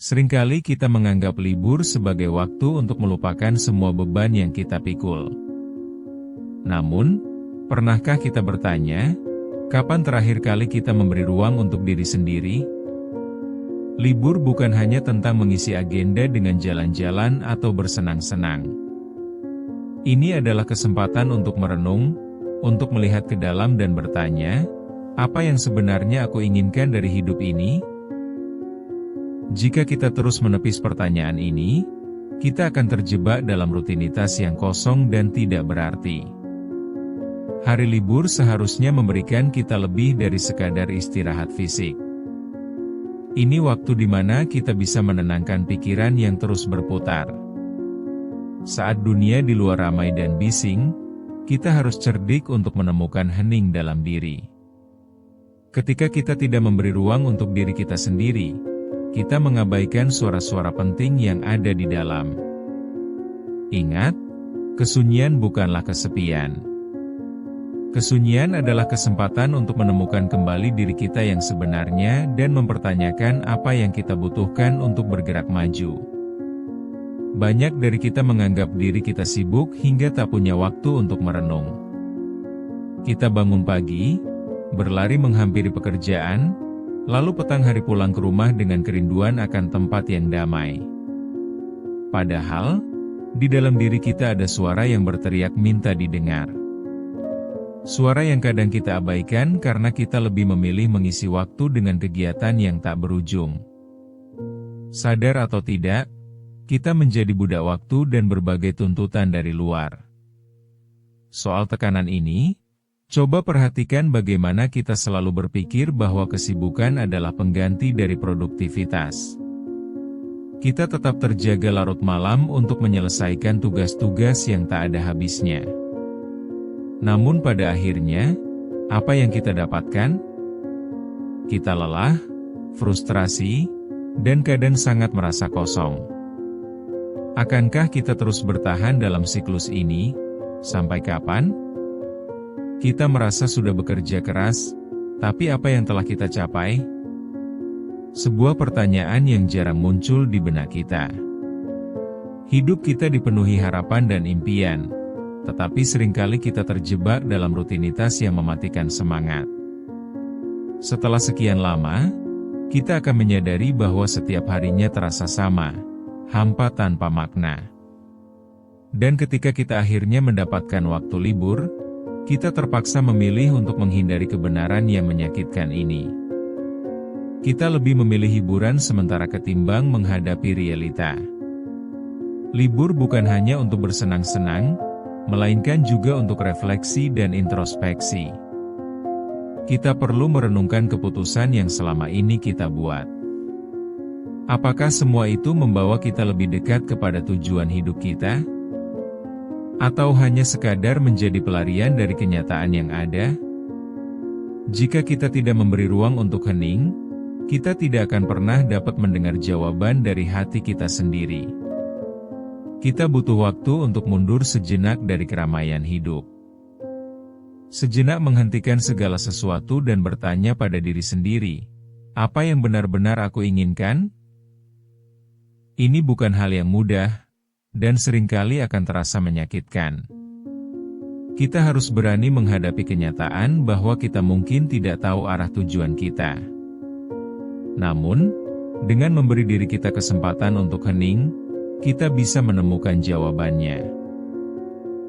Seringkali kita menganggap libur sebagai waktu untuk melupakan semua beban yang kita pikul. Namun, pernahkah kita bertanya, kapan terakhir kali kita memberi ruang untuk diri sendiri? Libur bukan hanya tentang mengisi agenda dengan jalan-jalan atau bersenang-senang. Ini adalah kesempatan untuk merenung, untuk melihat ke dalam dan bertanya, apa yang sebenarnya aku inginkan dari hidup ini? Jika kita terus menepis pertanyaan ini, kita akan terjebak dalam rutinitas yang kosong dan tidak berarti. Hari libur seharusnya memberikan kita lebih dari sekadar istirahat fisik. Ini waktu di mana kita bisa menenangkan pikiran yang terus berputar. Saat dunia di luar ramai dan bising, kita harus cerdik untuk menemukan hening dalam diri. Ketika kita tidak memberi ruang untuk diri kita sendiri, kita mengabaikan suara-suara penting yang ada di dalam. Ingat, kesunyian bukanlah kesepian. Kesunyian adalah kesempatan untuk menemukan kembali diri kita yang sebenarnya dan mempertanyakan apa yang kita butuhkan untuk bergerak maju. Banyak dari kita menganggap diri kita sibuk hingga tak punya waktu untuk merenung. Kita bangun pagi, berlari menghampiri pekerjaan, lalu petang hari pulang ke rumah dengan kerinduan akan tempat yang damai. Padahal, di dalam diri kita ada suara yang berteriak minta didengar. Suara yang kadang kita abaikan karena kita lebih memilih mengisi waktu dengan kegiatan yang tak berujung. Sadar atau tidak, kita menjadi budak waktu dan berbagai tuntutan dari luar. Soal tekanan ini, coba perhatikan bagaimana kita selalu berpikir bahwa kesibukan adalah pengganti dari produktivitas. Kita tetap terjaga larut malam untuk menyelesaikan tugas-tugas yang tak ada habisnya. Namun pada akhirnya, apa yang kita dapatkan? Kita lelah, frustrasi, dan kadang sangat merasa kosong. Akankah kita terus bertahan dalam siklus ini? Sampai kapan? Kita merasa sudah bekerja keras, tapi apa yang telah kita capai? Sebuah pertanyaan yang jarang muncul di benak kita. Hidup kita dipenuhi harapan dan impian, tetapi seringkali kita terjebak dalam rutinitas yang mematikan semangat. Setelah sekian lama, kita akan menyadari bahwa setiap harinya terasa sama, hampa tanpa makna. Dan ketika kita akhirnya mendapatkan waktu libur, kita terpaksa memilih untuk menghindari kebenaran yang menyakitkan ini. Kita lebih memilih hiburan sementara ketimbang menghadapi realita. Libur bukan hanya untuk bersenang-senang, melainkan juga untuk refleksi dan introspeksi. Kita perlu merenungkan keputusan yang selama ini kita buat. Apakah semua itu membawa kita lebih dekat kepada tujuan hidup kita? Atau hanya sekadar menjadi pelarian dari kenyataan yang ada? Jika kita tidak memberi ruang untuk hening, kita tidak akan pernah dapat mendengar jawaban dari hati kita sendiri. Kita butuh waktu untuk mundur sejenak dari keramaian hidup. Sejenak menghentikan segala sesuatu dan bertanya pada diri sendiri, apa yang benar-benar aku inginkan? Ini bukan hal yang mudah, dan seringkali akan terasa menyakitkan. Kita harus berani menghadapi kenyataan bahwa kita mungkin tidak tahu arah tujuan kita. Namun, dengan memberi diri kita kesempatan untuk hening, kita bisa menemukan jawabannya.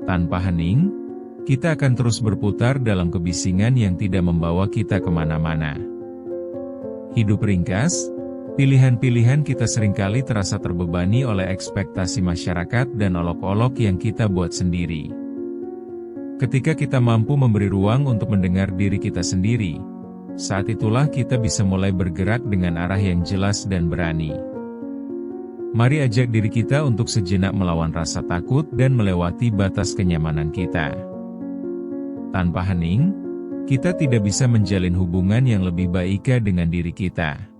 Tanpa hening, kita akan terus berputar dalam kebisingan yang tidak membawa kita kemana-mana. Hidup ringkas, pilihan-pilihan kita seringkali terasa terbebani oleh ekspektasi masyarakat dan olok-olok yang kita buat sendiri. Ketika kita mampu memberi ruang untuk mendengar diri kita sendiri, saat itulah kita bisa mulai bergerak dengan arah yang jelas dan berani. Mari ajak diri kita untuk sejenak melawan rasa takut dan melewati batas kenyamanan kita. Tanpa hening, kita tidak bisa menjalin hubungan yang lebih baik dengan diri kita.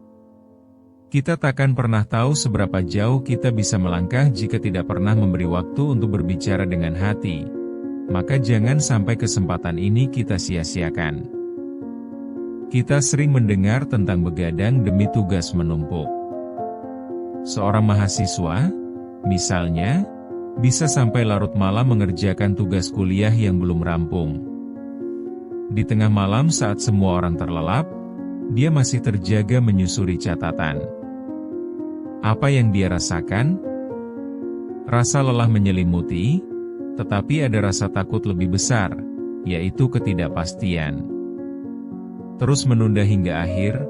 Kita takkan pernah tahu seberapa jauh kita bisa melangkah jika tidak pernah memberi waktu untuk berbicara dengan hati. Maka jangan sampai kesempatan ini kita sia-siakan. Kita sering mendengar tentang begadang demi tugas menumpuk. Seorang mahasiswa, misalnya, bisa sampai larut malam mengerjakan tugas kuliah yang belum rampung. Di tengah malam saat semua orang terlelap, dia masih terjaga menyusuri catatan. Apa yang dia rasakan? Rasa lelah menyelimuti, tetapi ada rasa takut lebih besar, yaitu ketidakpastian. Terus menunda hingga akhir,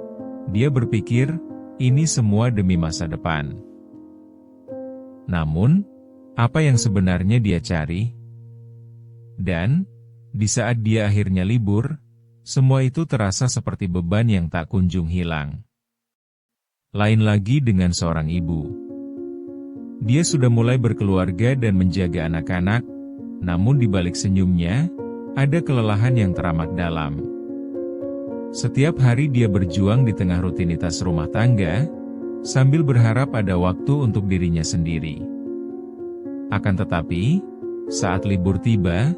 dia berpikir, ini semua demi masa depan. Namun, apa yang sebenarnya dia cari? Dan, di saat dia akhirnya libur, semua itu terasa seperti beban yang tak kunjung hilang. Lain lagi dengan seorang ibu. Dia sudah mulai berkeluarga dan menjaga anak-anak, namun di balik senyumnya, ada kelelahan yang teramat dalam. Setiap hari dia berjuang di tengah rutinitas rumah tangga, sambil berharap ada waktu untuk dirinya sendiri. Akan tetapi, saat libur tiba,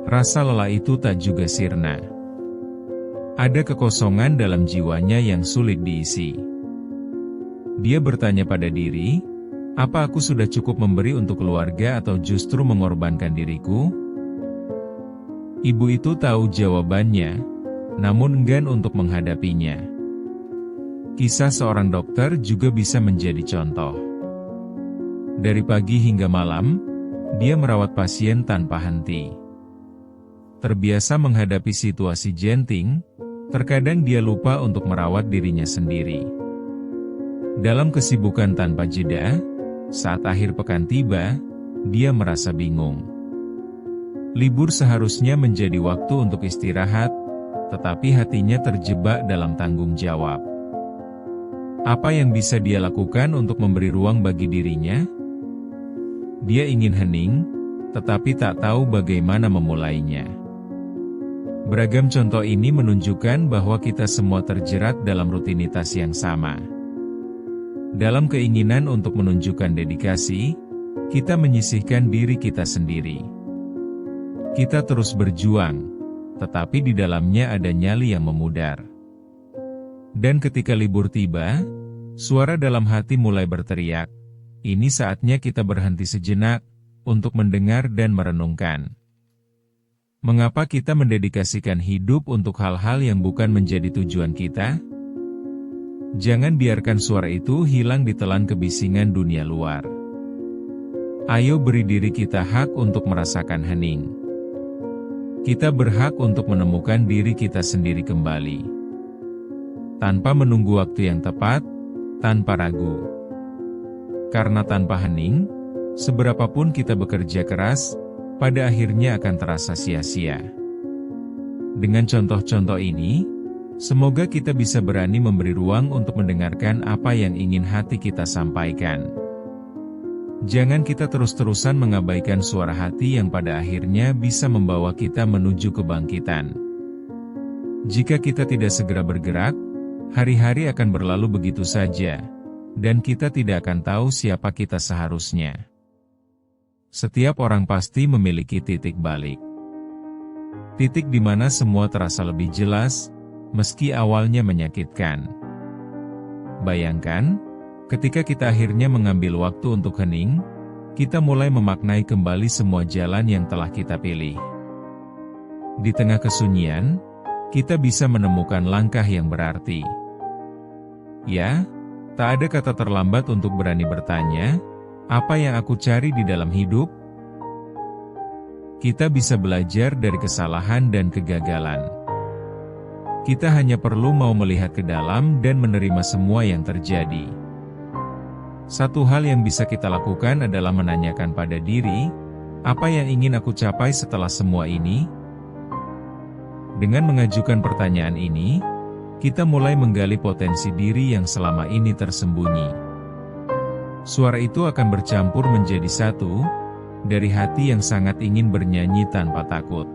rasa lelah itu tak juga sirna. Ada kekosongan dalam jiwanya yang sulit diisi. Dia bertanya pada diri, apa aku sudah cukup memberi untuk keluarga atau justru mengorbankan diriku? Ibu itu tahu jawabannya, namun enggan untuk menghadapinya. Kisah seorang dokter juga bisa menjadi contoh. Dari pagi hingga malam, dia merawat pasien tanpa henti. Terbiasa menghadapi situasi genting, terkadang dia lupa untuk merawat dirinya sendiri. Dalam kesibukan tanpa jeda, saat akhir pekan tiba, dia merasa bingung. Libur seharusnya menjadi waktu untuk istirahat, tetapi hatinya terjebak dalam tanggung jawab. Apa yang bisa dia lakukan untuk memberi ruang bagi dirinya? Dia ingin hening, tetapi tak tahu bagaimana memulainya. Beragam contoh ini menunjukkan bahwa kita semua terjerat dalam rutinitas yang sama. Dalam keinginan untuk menunjukkan dedikasi, kita menyisihkan diri kita sendiri. Kita terus berjuang, tetapi di dalamnya ada nyali yang memudar. Dan ketika libur tiba, suara dalam hati mulai berteriak, ini saatnya kita berhenti sejenak, untuk mendengar dan merenungkan. Mengapa kita mendedikasikan hidup untuk hal-hal yang bukan menjadi tujuan kita? Jangan biarkan suara itu hilang ditelan kebisingan dunia luar. Ayo beri diri kita hak untuk merasakan hening. Kita berhak untuk menemukan diri kita sendiri kembali. Tanpa menunggu waktu yang tepat, tanpa ragu. Karena tanpa hening, seberapapun kita bekerja keras, pada akhirnya akan terasa sia-sia. Dengan contoh-contoh ini, semoga kita bisa berani memberi ruang untuk mendengarkan apa yang ingin hati kita sampaikan. Jangan kita terus-terusan mengabaikan suara hati yang pada akhirnya bisa membawa kita menuju kebangkitan. Jika kita tidak segera bergerak, hari-hari akan berlalu begitu saja, dan kita tidak akan tahu siapa kita seharusnya. Setiap orang pasti memiliki titik balik. Titik di mana semua terasa lebih jelas, meski awalnya menyakitkan. Bayangkan, ketika kita akhirnya mengambil waktu untuk hening, kita mulai memaknai kembali semua jalan yang telah kita pilih. Di tengah kesunyian, kita bisa menemukan langkah yang berarti. Ya, tak ada kata terlambat untuk berani bertanya, apa yang aku cari di dalam hidup? Kita bisa belajar dari kesalahan dan kegagalan. Kita hanya perlu mau melihat ke dalam dan menerima semua yang terjadi. Satu hal yang bisa kita lakukan adalah menanyakan pada diri, apa yang ingin aku capai setelah semua ini? Dengan mengajukan pertanyaan ini, kita mulai menggali potensi diri yang selama ini tersembunyi. Suara itu akan bercampur menjadi satu, dari hati yang sangat ingin bernyanyi tanpa takut.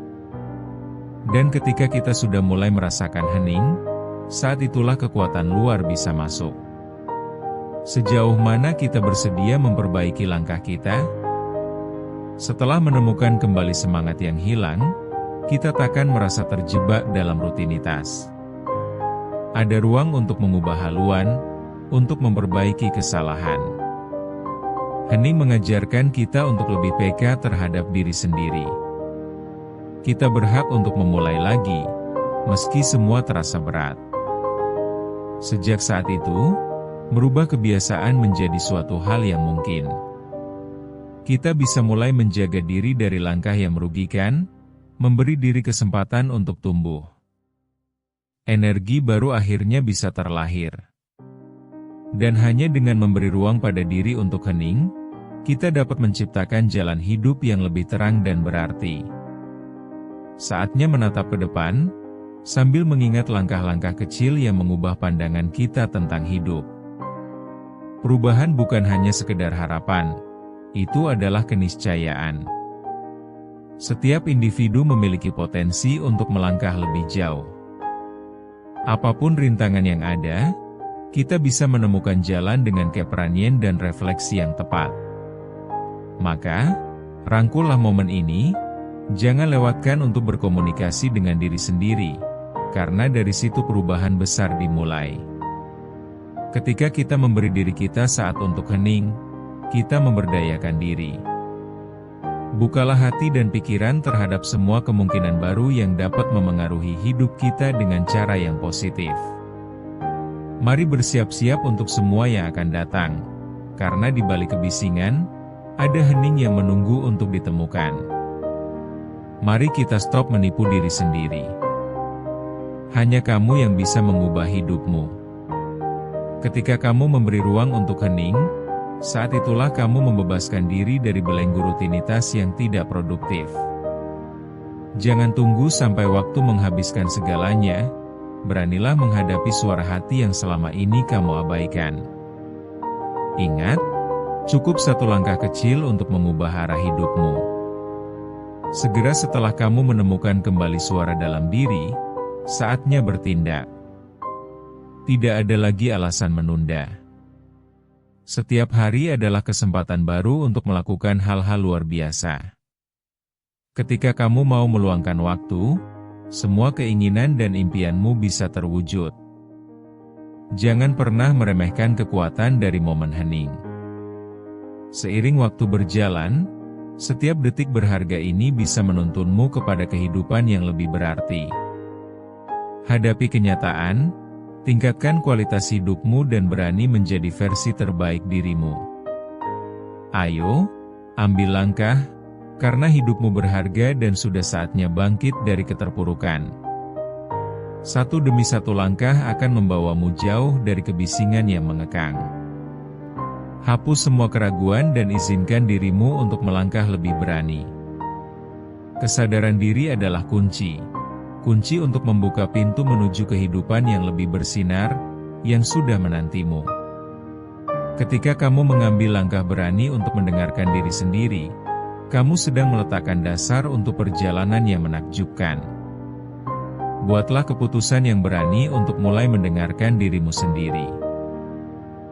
Dan ketika kita sudah mulai merasakan hening, saat itulah kekuatan luar bisa masuk. Sejauh mana kita bersedia memperbaiki langkah kita? Setelah menemukan kembali semangat yang hilang, kita takkan merasa terjebak dalam rutinitas. Ada ruang untuk mengubah haluan, untuk memperbaiki kesalahan. Hening mengajarkan kita untuk lebih peka terhadap diri sendiri. Kita berhak untuk memulai lagi, meski semua terasa berat. Sejak saat itu, merubah kebiasaan menjadi suatu hal yang mungkin. Kita bisa mulai menjaga diri dari langkah yang merugikan, memberi diri kesempatan untuk tumbuh. Energi baru akhirnya bisa terlahir. Dan hanya dengan memberi ruang pada diri untuk hening, kita dapat menciptakan jalan hidup yang lebih terang dan berarti. Saatnya menatap ke depan, sambil mengingat langkah-langkah kecil yang mengubah pandangan kita tentang hidup. Perubahan bukan hanya sekedar harapan, itu adalah keniscayaan. Setiap individu memiliki potensi untuk melangkah lebih jauh. Apapun rintangan yang ada, kita bisa menemukan jalan dengan keberanian dan refleksi yang tepat. Maka, rangkullah momen ini. Jangan lewatkan untuk berkomunikasi dengan diri sendiri, karena dari situ perubahan besar dimulai. Ketika kita memberi diri kita saat untuk hening, kita memberdayakan diri. Bukalah hati dan pikiran terhadap semua kemungkinan baru yang dapat memengaruhi hidup kita dengan cara yang positif. Mari bersiap-siap untuk semua yang akan datang, karena di balik kebisingan, ada hening yang menunggu untuk ditemukan. Mari kita stop menipu diri sendiri. Hanya kamu yang bisa mengubah hidupmu. Ketika kamu memberi ruang untuk hening, saat itulah kamu membebaskan diri dari belenggu rutinitas yang tidak produktif. Jangan tunggu sampai waktu menghabiskan segalanya, beranilah menghadapi suara hati yang selama ini kamu abaikan. Ingat, cukup satu langkah kecil untuk mengubah arah hidupmu. Segera setelah kamu menemukan kembali suara dalam diri, saatnya bertindak. Tidak ada lagi alasan menunda. Setiap hari adalah kesempatan baru untuk melakukan hal-hal luar biasa. Ketika kamu mau meluangkan waktu, semua keinginan dan impianmu bisa terwujud. Jangan pernah meremehkan kekuatan dari momen hening. Seiring waktu berjalan, setiap detik berharga ini bisa menuntunmu kepada kehidupan yang lebih berarti. Hadapi kenyataan, tingkatkan kualitas hidupmu dan berani menjadi versi terbaik dirimu. Ayo, ambil langkah, karena hidupmu berharga dan sudah saatnya bangkit dari keterpurukan. Satu demi satu langkah akan membawamu jauh dari kebisingan yang mengekang. Hapus semua keraguan dan izinkan dirimu untuk melangkah lebih berani. Kesadaran diri adalah kunci untuk membuka pintu menuju kehidupan yang lebih bersinar, yang sudah menantimu. Ketika kamu mengambil langkah berani untuk mendengarkan diri sendiri, kamu sedang meletakkan dasar untuk perjalanan yang menakjubkan. Buatlah keputusan yang berani untuk mulai mendengarkan dirimu sendiri.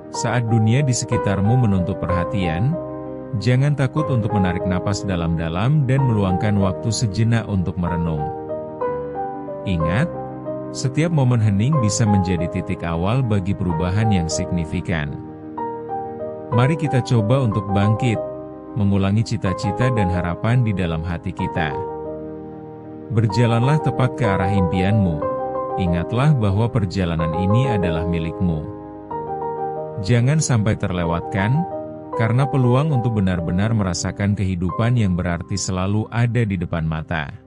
Saat dunia di sekitarmu menuntut perhatian, jangan takut untuk menarik napas dalam-dalam dan meluangkan waktu sejenak untuk merenung. Ingat, setiap momen hening bisa menjadi titik awal bagi perubahan yang signifikan. Mari kita coba untuk bangkit, mengulangi cita-cita dan harapan di dalam hati kita. Berjalanlah tepat ke arah impianmu. Ingatlah bahwa perjalanan ini adalah milikmu. Jangan sampai terlewatkan, karena peluang untuk benar-benar merasakan kehidupan yang berarti selalu ada di depan mata.